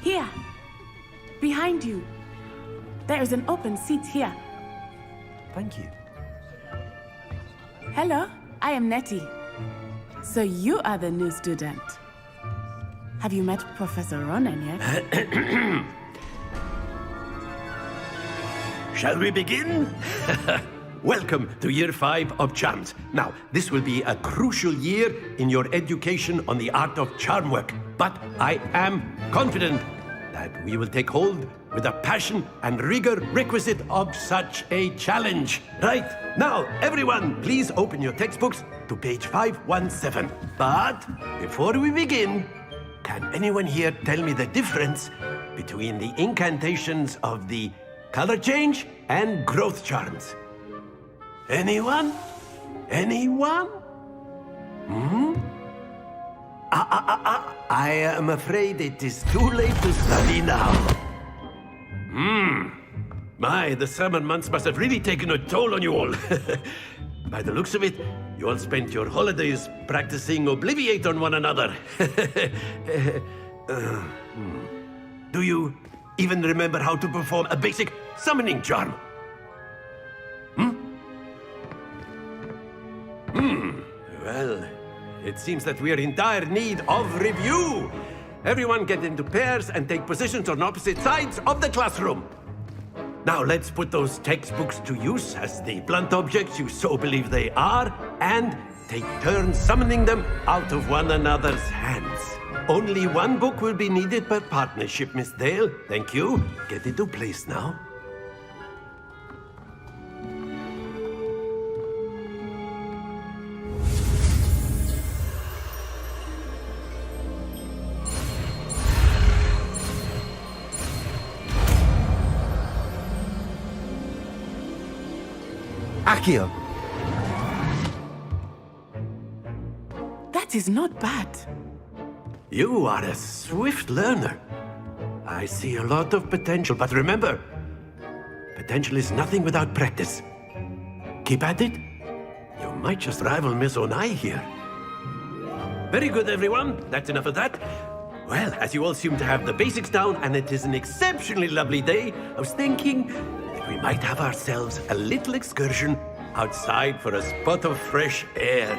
Here. Behind you. There is an open seat here. Thank you. Hello, I am Nettie. So you are the new student. Have you met Professor Ronan yet? Shall we begin? Welcome to Year 5 of Charms. Now, this will be a crucial year in your education on the art of charm work. But I am confident that we will take hold with the passion and rigor requisite of such a challenge. Right, now, everyone, please open your textbooks to page 517. But before we begin, can anyone here tell me the difference between the incantations of the color change and growth charms? Anyone? Anyone? I am afraid it is too late to study now. My, the summer months must have really taken a toll on you all. By the looks of it, you all spent your holidays practicing Obliviate on one another. Do you even remember how to perform a basic summoning charm? Well, it seems that we are in dire need of review. Everyone get into pairs and take positions on opposite sides of the classroom. Now let's put those textbooks to use as the blunt objects you so believe they are, and take turns summoning them out of one another's hands. Only one book will be needed per partnership, Miss Dale. Thank you. Get into place now. Accio. That is not bad. You are a swift learner. I see a lot of potential, but remember, potential is nothing without practice. Keep at it. You might just rival Miss Onai here. Very good, everyone. That's enough of that. Well, as you all seem to have the basics down, and it is an exceptionally lovely day, I was thinking that we might have ourselves a little excursion outside for a spot of fresh air.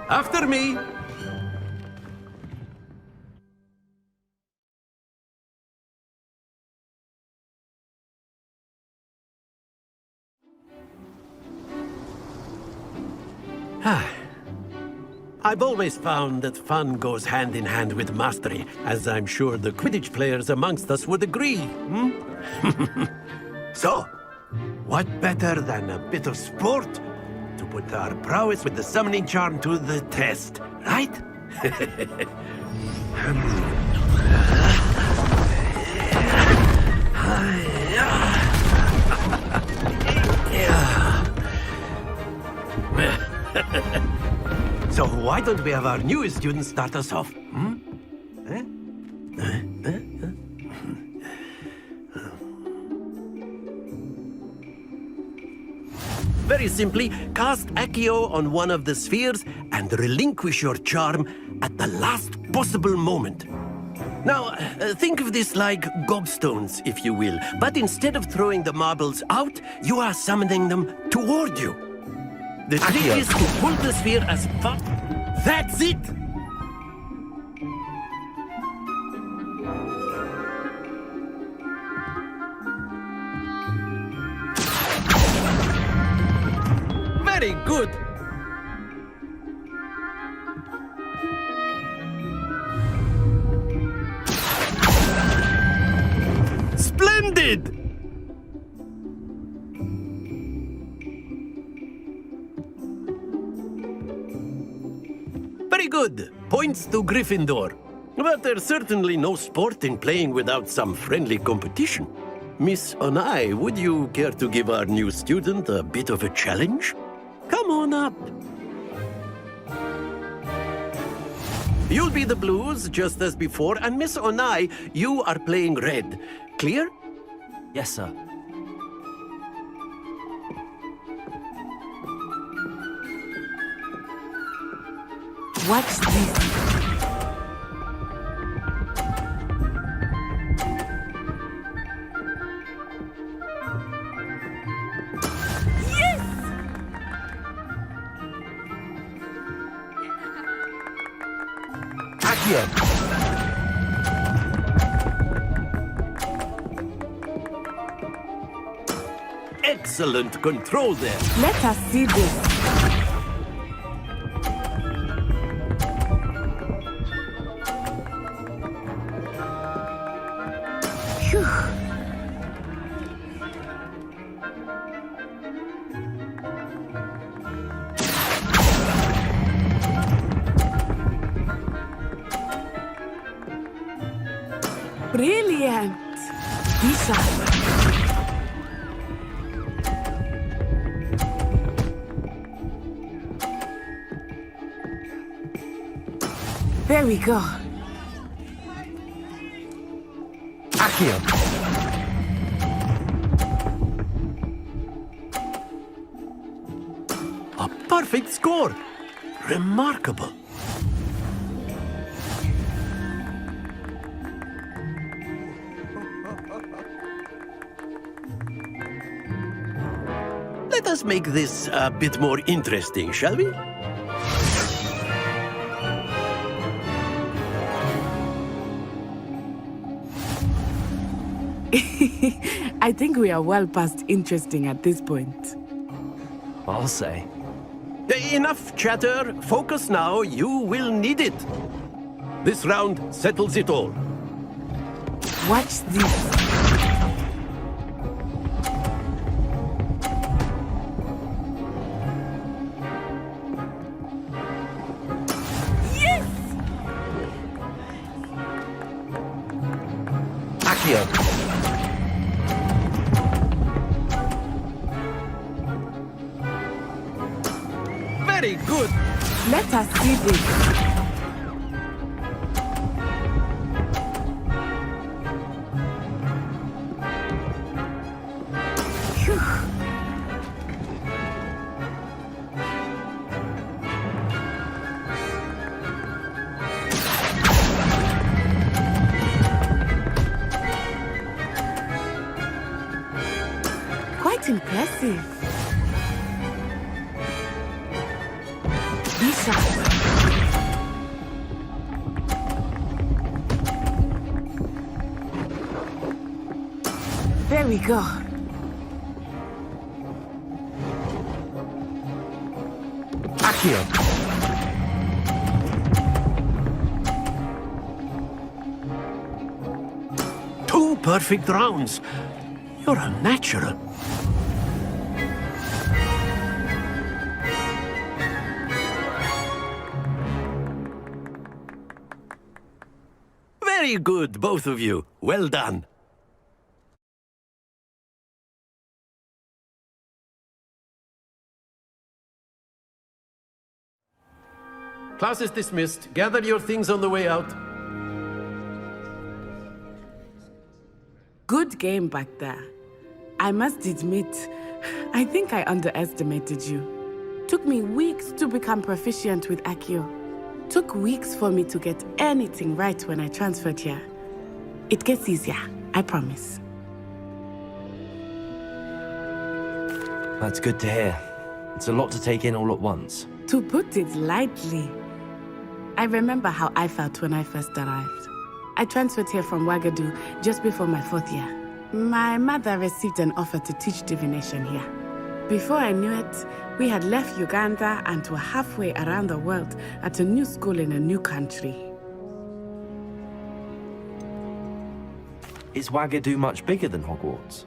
After me. I've always found that fun goes hand in hand with mastery, as I'm sure the Quidditch players amongst us would agree. So, what better than a bit of sport to put our prowess with the summoning charm to the test, right? So why don't we have our newest student start us off? Very simply, cast Accio on one of the spheres and relinquish your charm at the last possible moment. Now, think of this like gobstones, if you will, but instead of throwing the marbles out, you are summoning them toward you. The trick is to pull the sphere as far... That's it! Very good! Splendid! Very good. Points to Gryffindor. But there's certainly no sport in playing without some friendly competition. Miss Onai, would you care to give our new student a bit of a challenge? Come on up. You'll be the blues, just as before, and Miss Onai, you are playing red. Clear? Yes, sir. What's this? Accio. Excellent control there. Let us see this. Phew. Brilliant! Be sharp. There we go. Accio. A perfect score. Remarkable. Let us make this a bit more interesting, shall we? I think we are well past interesting at this point. I'll say. Enough chatter. Focus now. You will need it. This round settles it all. Watch this. Yes! Accio. Very good. Let us see this. Phew. Quite impressive. Be sharp. There we go. Accio. Two perfect rounds. You're a natural. Very good, both of you. Well done. Class is dismissed. Gather your things on the way out. Good game back there. I must admit, I think I underestimated you. Took me weeks to become proficient with Accio. Took weeks for me to get anything right when I transferred here. It gets easier, I promise. That's good to hear. It's a lot to take in all at once. To put it lightly, I remember how I felt when I first arrived. I transferred here from Ouagadougou just before my 4th year. My mother received an offer to teach divination here. Before I knew it, we had left Uganda and were halfway around the world at a new school in a new country. Is Ouagadougou much bigger than Hogwarts?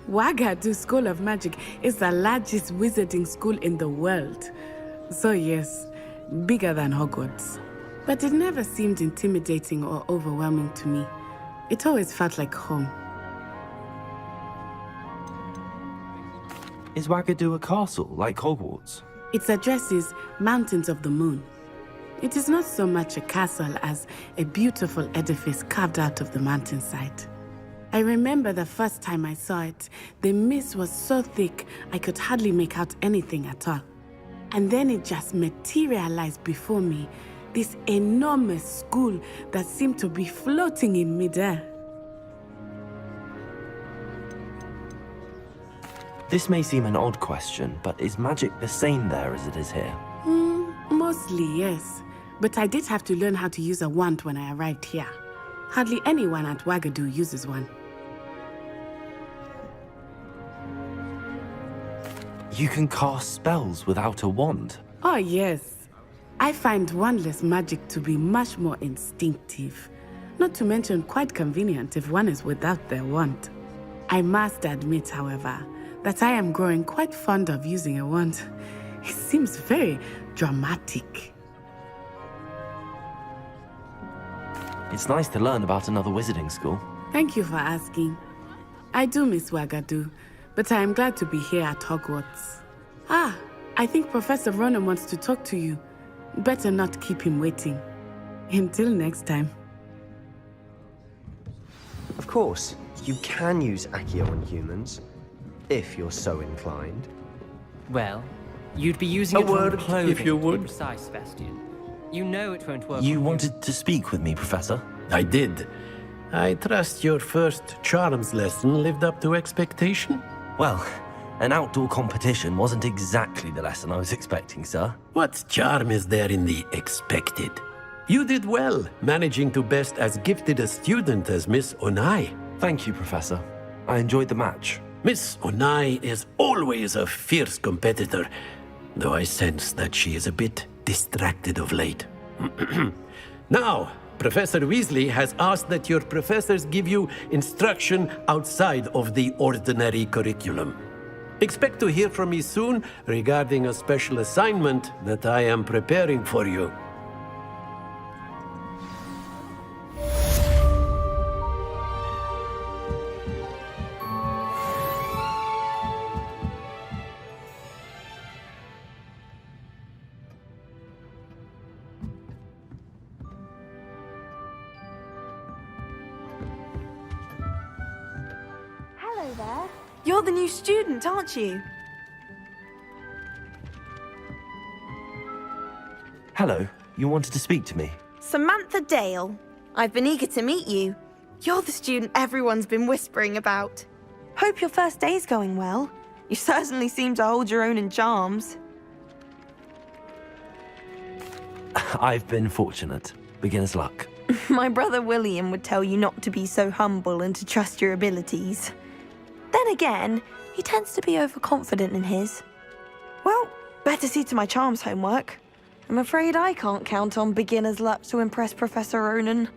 Ouagadougou School of Magic is the largest wizarding school in the world. So yes, bigger than Hogwarts. But it never seemed intimidating or overwhelming to me. It always felt like home. Is Ouagadougou a castle, like Hogwarts? Its address is Mountains of the Moon. It is not so much a castle as a beautiful edifice carved out of the mountainside. I remember the first time I saw it, the mist was so thick I could hardly make out anything at all. And then it just materialized before me, this enormous school that seemed to be floating in midair. This may seem an odd question, but is magic the same there as it is here? Mostly, yes. but I did have to learn how to use a wand when I arrived here. Hardly anyone at Wagadu uses one. You can cast spells without a wand. Oh, yes. I find wandless magic to be much more instinctive. Not to mention quite convenient if one is without their wand. I must admit, however, that I am growing quite fond of using a wand. It seems very dramatic. It's nice to learn about another wizarding school. Thank you for asking. I do miss Wagadu, but I am glad to be here at Hogwarts. Ah, I think Professor Ronan wants to talk to you. Better not keep him waiting. Until next time. Of course, you can use Accio on humans, if you're so inclined. Well, you'd be using A it word, on clothing, if you to be would. precise, Sebastian. You know it won't work. You on wanted to speak with me, Professor? I did. I trust your first charms lesson lived up to expectation? Well, an outdoor competition wasn't exactly the lesson I was expecting, sir. What charm is there in the expected? You did well, managing to best as gifted a student as Miss Onai. Thank you, Professor. I enjoyed the match. Miss Onai is always a fierce competitor, though I sense that she is a bit distracted of late. Now, Professor Weasley has asked that your professors give you instruction outside of the ordinary curriculum. Expect to hear from me soon regarding a special assignment that I am preparing for you. Hello there. You're the new student, aren't you? Hello, you wanted to speak to me? Samantha Dale. I've been eager to meet you. You're the student everyone's been whispering about. Hope your first day's going well. You certainly seem to hold your own in charms. I've been fortunate. Beginner's luck. My brother William would tell you not to be so humble and to trust your abilities. Then again, he tends to be overconfident in his. Well, better see to my charms homework. I'm afraid I can't count on beginner's luck to impress Professor Ronan.